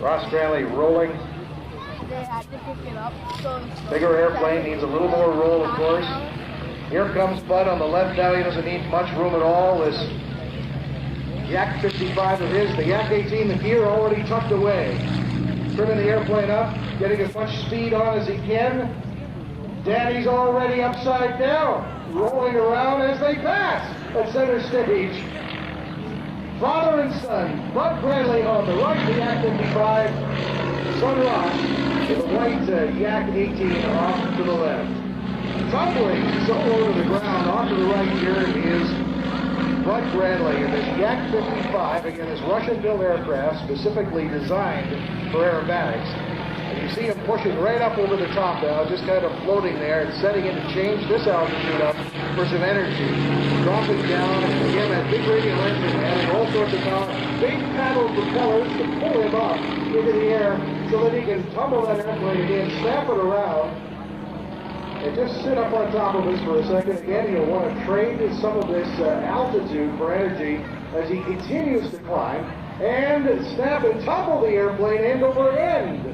Ross Granley rolling. They had to pick it up. Bigger airplane needs a little more roll, of course. Here comes Bud on the left now. He doesn't need much room at all. This Yak 55 of his, the Yak 18, the gear already tucked away. Trimming the airplane up, getting as much speed on as he can. Daddy's already upside down, rolling around as they pass at center stage. Father and son, Bud Granley on the right, the Yak 55, son Ross, with the white Yak 18 off to the left. Tumbling so low to the ground, off to the right here is Bud Granley in this Yak 55, again, this Russian-built aircraft specifically designed for aerobatics. And you see him pushing right up over the top now, just kind of floating there and setting in to change this altitude up for some energy. Dropping down, and again, that big radial engine adding all sorts of power. Big paddle propellers to pull him up into the air so that he can tumble that airplane again, snap it around, and just sit up on top of this for a second. Again, he'll want to trade some of this altitude for energy as he continues to climb and snap and topple the airplane end over end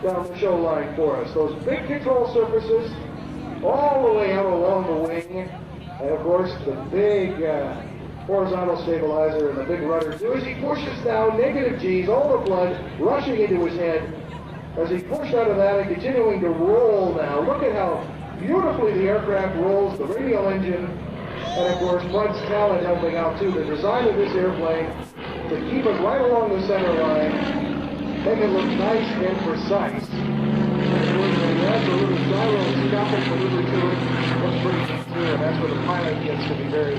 down the show line for us. Those big control surfaces all the way out along the wing, and of course the big horizontal stabilizer and the big rudder too, as he pushes down negative G's, all the blood rushing into his head as he pushed out of that and continuing to roll now. Look at how beautifully the aircraft rolls, the radial engine, and of course Bud's talent helping out too. The design of this airplane to keep it right along the center line, make it look nice and precise. And of course, when he adds a little gyroscopic maneuver to it, looks pretty neat too, and that's where the pilot gets to be very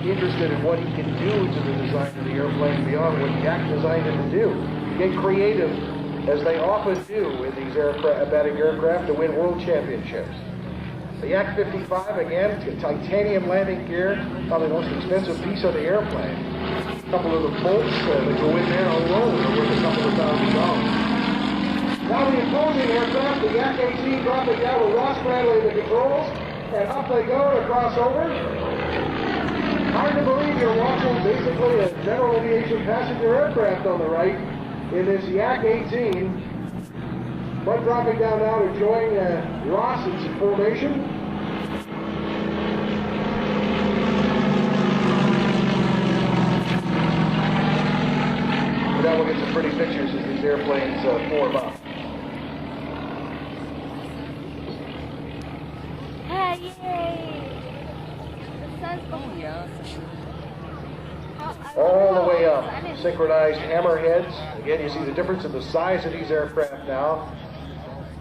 interested in what he can do to the design of the airplane beyond what Yak designed it to do. Get creative, as they often do in these aerobatic aircraft, to win world championships. The Yak 55, again, titanium landing gear, probably the most expensive piece of the airplane. A couple of the bolts that go in there alone are worth a couple of $1,000. Now the opposing aircraft, the Yak 18, dropping down with Ross Granley in the controls, and up they go to cross over. Hard to believe you're watching basically a general aviation passenger aircraft on the right in this Yak 18. Bud dropping down now to join Ross in formation. Now we'll get some pretty pictures as these airplanes form up. Yay! The sun's going up. All the way up, synchronized hammerheads. Again, you see the difference in the size of these aircraft now.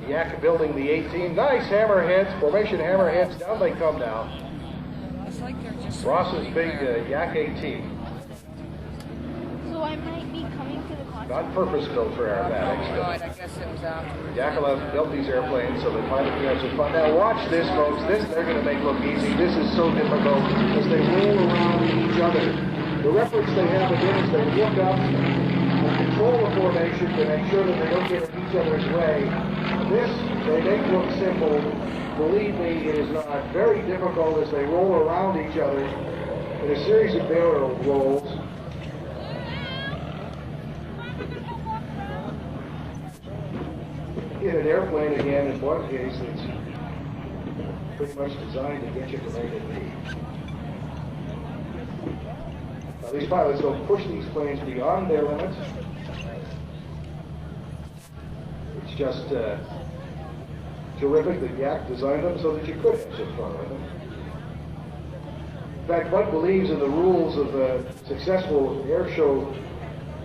Yak building the 18. Nice hammerheads, formation hammerheads. Down they come now. It's like they're just Ross's big Yak 18. So I might be coming to the concert. Not purpose built for aerobatics. Oh, God, I guess it was after. Yakolev built these airplanes so the pilot can have some fun. Now watch this, folks. This they're going to make look easy. This is so difficult as they roll around each other. The reference they have again is they look up and control the formation to make sure that they don't get in each other's way. This they make look simple. Believe me, it is not. Very difficult as they roll around each other in a series of barrel rolls. In an airplane again, in one case, it's pretty much designed to get you from A to B. Now, these pilots don't push these planes beyond their limits. It's just terrific that Yak designed them so that you could have some fun with them. In fact, Bud believes in the rules of successful air show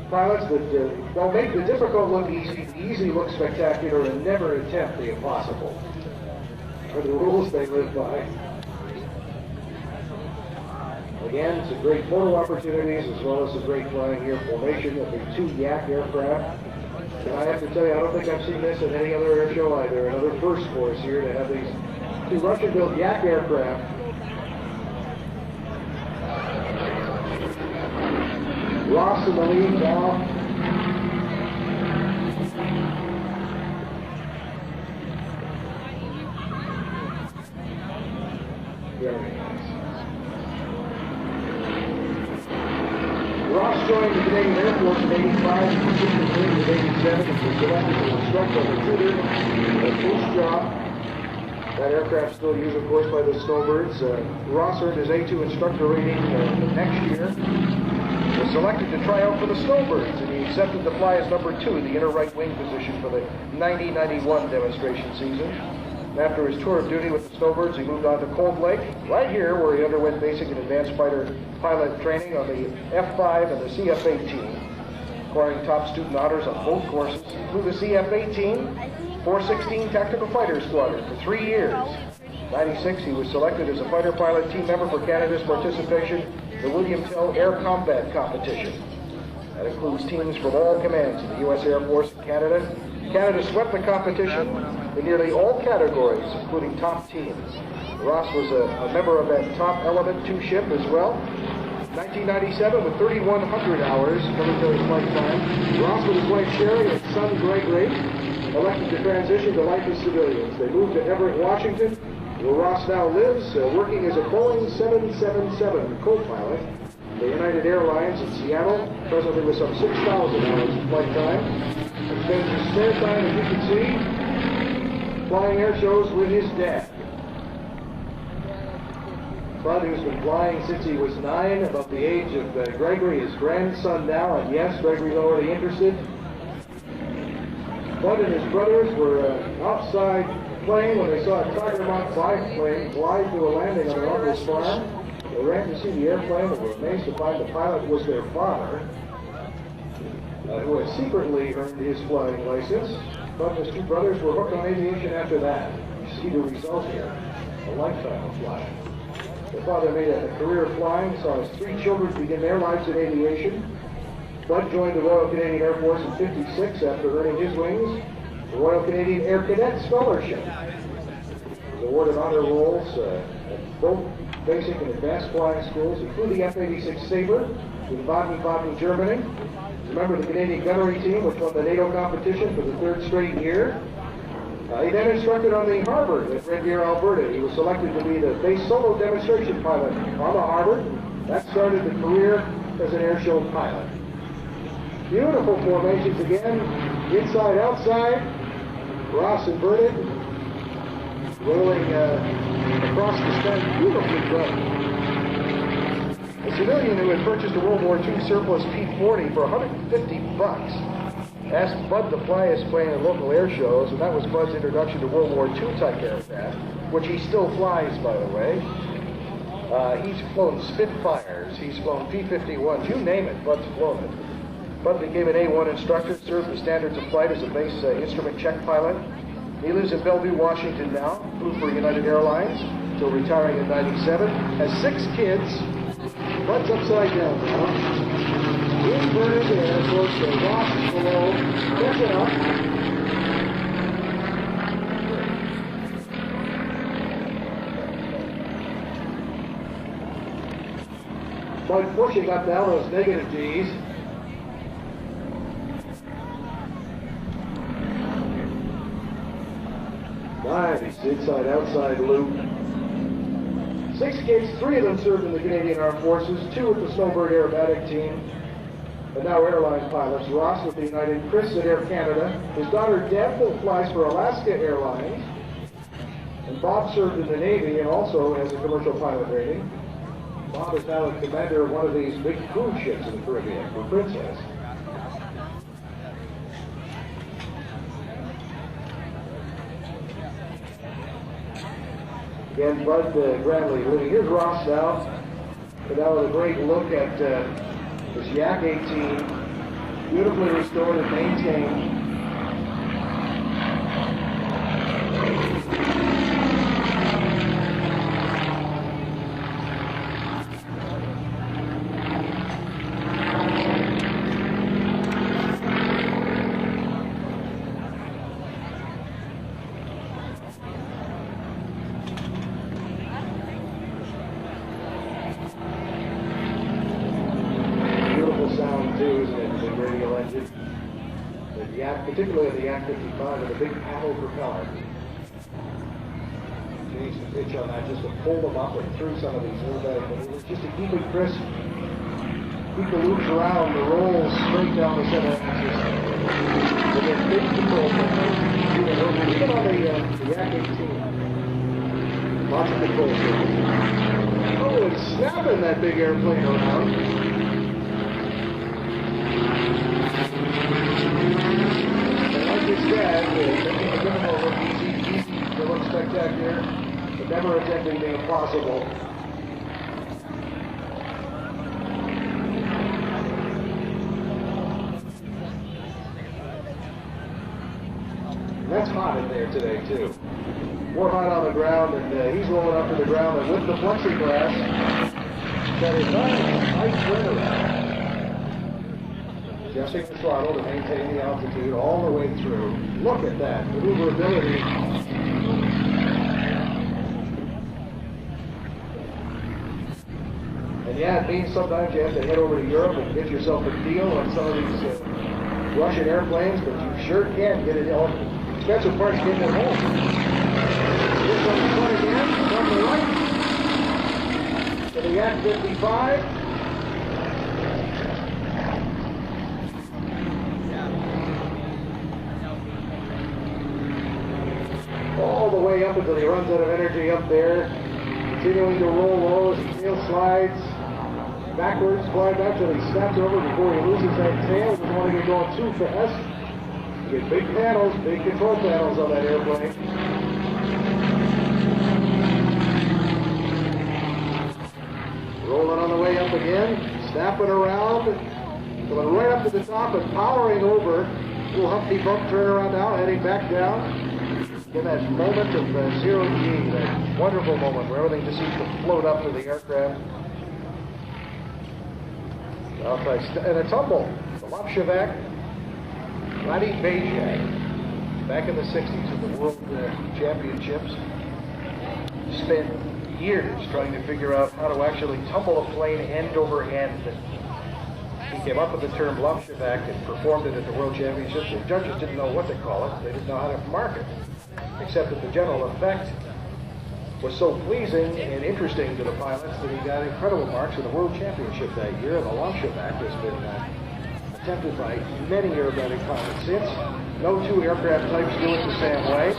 pilots that they'll make the difficult look easy, the easy look spectacular, and never attempt the impossible. Are the rules they live by. Again, some great photo opportunities as well as some great flying here formation of the two Yak aircraft. And I have to tell you, I don't think I've seen this at any other air show either. Another first for us here to have these two Russian-built Yak aircraft. Ross in the lead now. Very nice. Ross joined the Canadian Air Force in '85 and completed the 1997, he was selected to instruct on the Tudor Boost job. That aircraft still used, of course, by the Snowbirds. Ross earned his A2 instructor rating the next year. Was selected to try out for the Snowbirds, and he accepted to fly as number 2, the inner right wing position for the 90-91 demonstration season. After his tour of duty with the Snowbirds, he moved on to Cold Lake, right here where he underwent basic and advanced fighter pilot training on the F-5 and the CF-18, acquiring top student honors on both courses. Flew the CF-18, 416 Tactical Fighter Squadron for 3 years. 96, he was selected as a fighter pilot team member for Canada's participation in the William Tell Air Combat Competition. That includes teams from all commands of the U.S. Air Force in Canada. Canada swept the competition in nearly all categories, including top teams. Ross was a member of that top Element 2 ship as well. 1997, with 3,100 hours military flight time, Ross with his wife Sherry and son Gregory elected to transition to life as civilians. They moved to Everett, Washington, where Ross now lives, working as a Boeing 777 co-pilot for United Airlines in Seattle, presently with some 6,000 hours of flight time. And spends his spare time, as you can see, flying air shows with his dad. Bud, who's been flying since he was 9, about the age of Gregory, his grandson now, and yes, Gregory's already interested. Bud and his brothers were outside playing when they saw a Tiger Mach 5 plane glide to a landing on their uncle's farm. They ran to see the airplane and were amazed to find the pilot was their father, who had secretly earned his flying license. Bud and his 2 brothers were hooked on aviation after that. You see the result here, a lifetime of flying. The father made a career of flying, saw his 3 children begin their lives in aviation. Bud joined the Royal Canadian Air Force in '56 after earning his wings. The Royal Canadian Air Cadet Scholarship. He was awarded honor rolls at both basic and advanced flying schools. He flew the F-86 Sabre in Baden-Baden, Germany. He's a member of the Canadian gunnery team, which won the NATO competition for the 3rd straight year. He then instructed on the Harvard at Red Deer, Alberta. He was selected to be the base solo demonstration pilot on the Harvard. That started the career as an airshow pilot. Beautiful formations again, inside, outside. Ross inverted, rolling across the stand, beautifully done. A civilian who had purchased a World War II surplus P-40 for $150 asked Bud to fly his plane at local air shows, and that was Bud's introduction to World War II type aircraft, which he still flies, by the way. He's flown Spitfires, he's flown P-51s, you name it, Bud's flown it. Bud became an A1 instructor, served the standards of flight as a base instrument check pilot. He lives in Bellevue, Washington now, flew for United Airlines until retiring in '97. Has 6 kids. Bud's upside down now. Inverted, and of course the Ross is below. Catching up. Bud pushing up now those negative G's. Nice inside outside loop. 6 kids, 3 of them served in the Canadian Armed Forces, 2 with the Snowbird aerobatic team, and now airline pilots. Ross with the United, Chris at Air Canada. His daughter Deb flies for Alaska Airlines, and Bob served in the Navy and also has a commercial pilot rating. Bob is now a commander of one of these big cruise ships in the Caribbean for Princess. Again, Bud Granley living. Here's Ross now. And now with a great look at this Yak 18, beautifully restored and maintained. Particularly the Yak 55 with a big paddle propeller. Changed the pitch on that just to pull them up and through some of these aerobatic maneuvers, just to keep it crisp, keep the loops around, the rolls straight down the center axis. The big control panels. Even on the Yak 18. Lots of control panels. Oh, it's snapping that big airplane around. And like we said, making the demo look easy, they look spectacular, but never attempting the impossible. That's hot in there today, too. More hot on the ground, and he's rolling up to the ground, and with the plexiglass, that is nice turnaround. Adjusting the throttle to maintain the altitude all the way through. Look at that maneuverability. And yeah, it means sometimes you have to head over to Europe and get yourself a deal on some of these Russian airplanes, but you sure can get it all. Expensive parts getting it home. Here's on the front again, from the right to the Yak 55. All the way up until he runs out of energy up there. Continuing to roll low as the tail slides backwards, flying back till he snaps over before he loses that tail. Doesn't want to get going too fast. You get big panels, big control panels on that airplane. Rolling on the way up again, snapping around, going right up to the top and powering over. Little Humpty Bump turnaround now, heading back down. In that moment of zero G, that wonderful moment where everything just seems to float up to the aircraft. And a tumble. The Lopshevak, Vladi Bajak, back in the 60s at the World Championships, spent years trying to figure out how to actually tumble a plane end over end. He came up with the term Lopshevak and performed it at the World Championships. The judges didn't know what to call it. They didn't know how to mark it, except that the general effect was so pleasing and interesting to the pilots that he got incredible marks in the World Championship that year. And the Lopshevak has been attempted by many aerobatic pilots since. No two aircraft types do it the same way.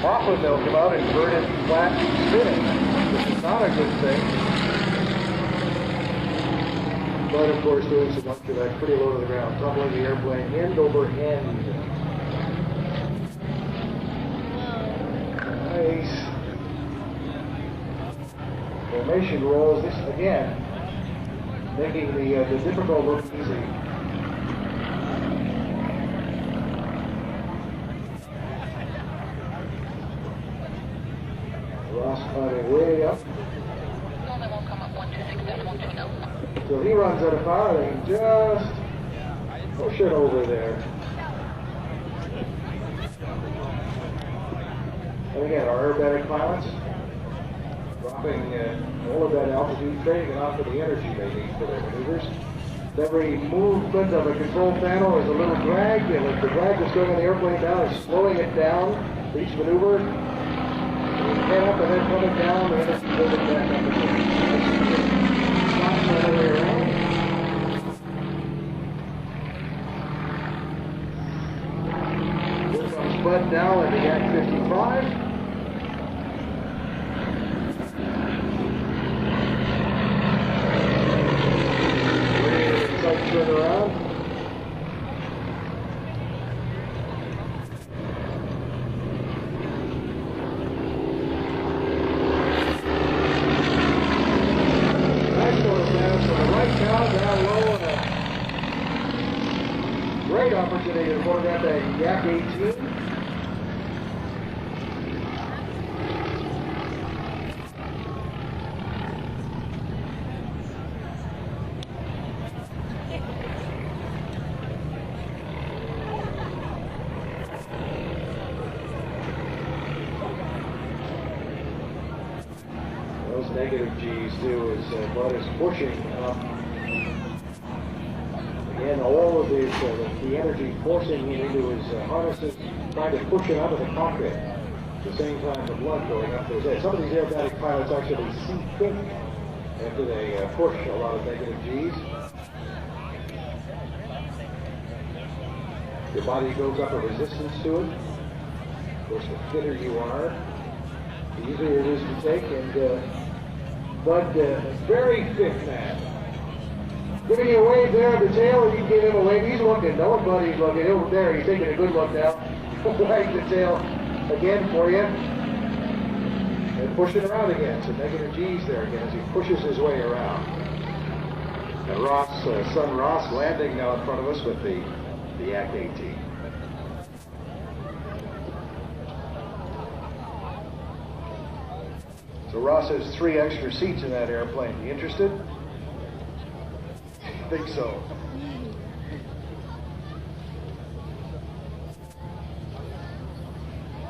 Often they'll come out inverted, flat, spinning, which is not a good thing. But of course, doing some Lopshevak pretty low to the ground, tumbling the airplane end over end. Nice. Formation rolls, this again, making the difficult look easy. Ross climbing way up. So he runs out of power and he just push it over there. And again, our aerobatic pilots dropping all of that altitude, trading it off of the energy they need for their maneuvers. Every movement of a control panel is a little drag, and if the drag is going the airplane down, it's slowing it down for each maneuver. Head up and then coming down, and then pull it back up again. Stop the other way around. Here comes Bud now in the Yak 55. Turn around. Nice little down from the right down low, and a great opportunity to photograph that Yak 18. Negative G's too, as Bud is pushing up. Again, all of this, the energy forcing him into his harnesses, trying to push him out of the cockpit. At the same time, the blood going up to his head. Some of these aerobatic pilots actually see pink after they push a lot of negative G's. Your body builds up a resistance to it. Of course, the fitter you are, the easier it is to take. And Bud, very fit man. Giving you a wave there at the tail, and you give him a wave. He's looking. No, Buddy's looking over there. He's taking a good look now. Wag the tail again for you. And pushing around again. So negative G's there again as he pushes his way around. And Ross, son Ross, landing now in front of us with the Yak 18. So Ross has 3 extra seats in that airplane. You interested? I think so.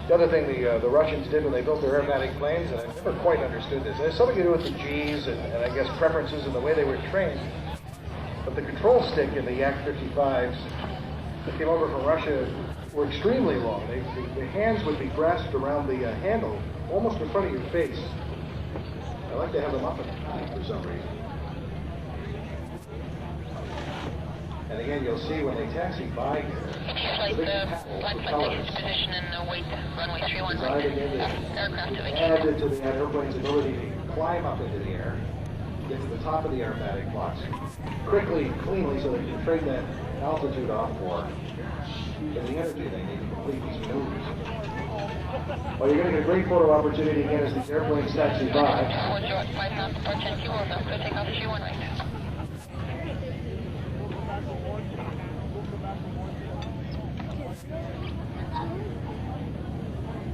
The other thing the Russians did when they built their aerobatic planes, and I never quite understood this, it has something to do with the G's and I guess preferences and the way they were trained. But the control stick in the Yak 55s that came over from Russia were extremely long. The hands would be grasped around the handle, almost in front of your face. I like to have them up for some reason. And again, you'll see when they taxi by here, the big propellers position in the wait runway 31 designed again to add to the airplane's ability to climb up into the air, get to the top of the aerobatic box quickly, cleanly, so they can trade that altitude off for the energy they need to complete these maneuvers. Well, you're going to get a great photo opportunity again as the airplane taxi by.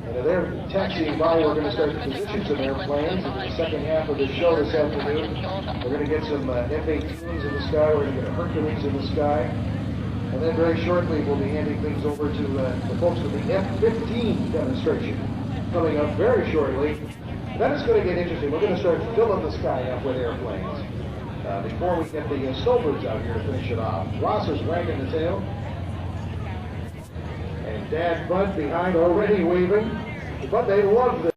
And as they're taxiing by, we're going to start to position some airplanes. In the second half of the show this afternoon, we're going to get some F-18s in the sky. We're going to get a Hercules in the sky. And then very shortly, we'll be handing things over to the folks with the F-15 demonstration coming up very shortly. Then it's going to get interesting. We're going to start filling the sky up with airplanes before we get the snowbirds out here to finish it off. Ross is wagging the tail. And Dad Bud behind already waving. But they love this.